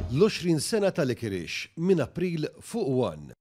l-20 sena tal-Ikirix minn April fuq 1.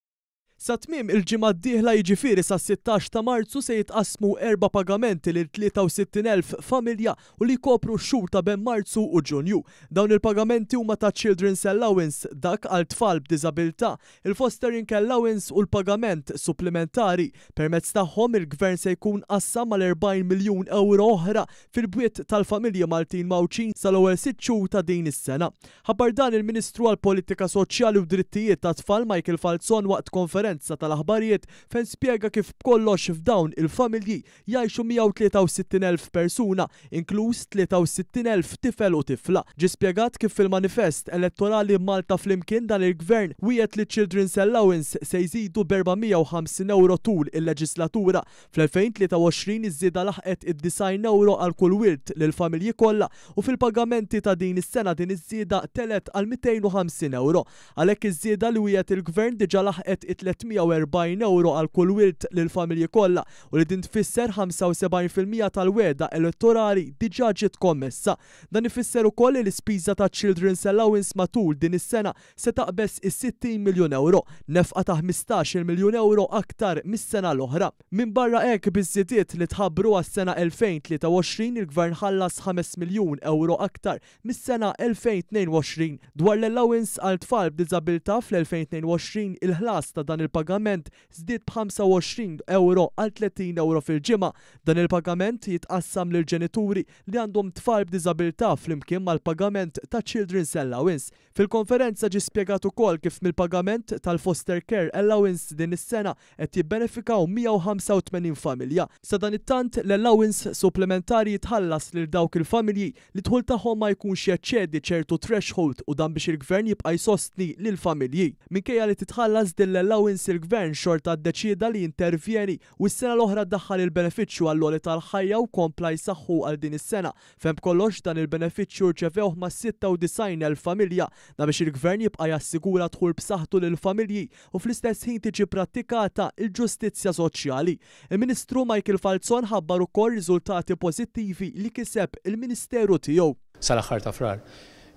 Sa tmiem il-ġimgħa d-dieħla jiġifieri sa 16 ta' Marzu se jitqasmu 4 pagamenti lil 63,000 familja u li jkopru x-xhur ta' bejn Marzu u Ġunju. Dawn il-pagamenti huma ta' Children's Allowance dak għal tfal b'diżabilità, il-Fostering Allowance u l-pagament supplementari. Permezz tagħhom il-Gvern se jkun qassam mal-40 miljun euro oħra fil-bwiet tal-familji Maltin Mawċin sal-ewwel 6 xhur ta' din is-sena. Ħabbar dan il-Ministru għall-Politika Soċjali u Drittijiet tat-Tfal Michael Falzon waqt konferenza tal-aħbarijiet fejn spjega kif b'kollox f'dawn il-familji jgħixu 163,000 persuna, inkluż 63,000 tifel u tifla. Ġie spjegat kif fil-manifest elettorali Malta flimkien dan il-Gvern wiegħed li Children's Allowance se jżidu b'450 euro tul il-leġislatura. Fl-2023 iż-żieda laħqet id-90 euro għal kull wirt lill-familji kollha u fil-pagamenti ta' din is-sena din iż-żieda telet għal 250 euro. Għalhekk iż-żieda li wiegħed il-Gvern diġà laħqet 340 euro għal kull wirt lill-familji kollha u li din tfisser 75% tal-weda elettorali diġà ġiet kommessa. Dan ifisser ukoll li l-ispiża ta' Children's Allowance matul din is-sena se taqbes is-60 miljun euro, nefqa ta' 15 miljun euro aktar mis-sena l-oħra. Minn barra hekk biż-żidiet li tħabbru għas-sena 2023 il-Gvern ħallas 5 miljun euro aktar mis-sena 2022. Dwar l-allowance għal tfal b'diżabilità fl-2022 il-ħlas ta' dan il-pagament żdied b'25 euro għal 30 euro fil-ġimgħa. Dan il-pagament jitqassam lil ġenituri li għandhom tfal b'diżabilità flimkien mal-pagament ta' Children's Allowance. Fil-konferenza ġie spjegat ukoll kif mill-pagament tal-Foster Care Allowance din is-sena qed jibbenefikaw 185 familja. Sa dan it-tant l-allowance supplementari jitħallas lil dawk il-familji li dħul tagħhom ma jkunx jeċċedi ċertu threshold u dan biex il-Gvern jibqa' jsostni lill-familji. Minkejja li titħallas din l-allowance il-Gvern xorta ddeċieda li jintervjeni u s-sena l-oħra ddaħħal il-benefiċċju għall-għoli tal-ħajja u kompla jsaħħu għal din is-sena. Fejn b'kollox dan il-benefiċċju rċevewh ma' 96,000 familja da biex il-Gvern jibqa' jassigura dħul b'saħħtu lill-familji u fl-istess ħin tiġi prattikata l-ġustizzja soċjali. Il-Ministru Michael Falzon ħabbar ukoll riżultati pożittivi li kiseb il-Ministeru tiegħu. Sal-aħħar ta' frar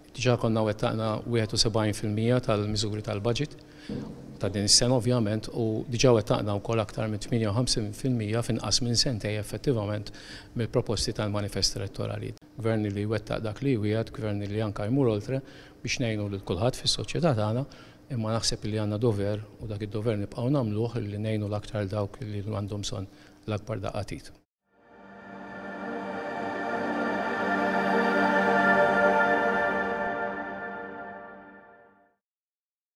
diġà konna wettaqna 71% tal-miżuri tal-budget ta' din is-sena ovvjament u diġà wettaqna wkoll aktar minn 58% f'inqas minn sentej effettivament mill-proposti tal-manifest elettorali. Gvern li wettaq dak li wieħed, gvern li anke jmur oltre biex ngħinu lil kulħadd fis-soċjetà tagħna, imma naħseb li għandna dover u dak id-dover nibqgħu nagħmluh li ngħinu l-aktar dawk li għandhom bżonn l-akbar daqqatit.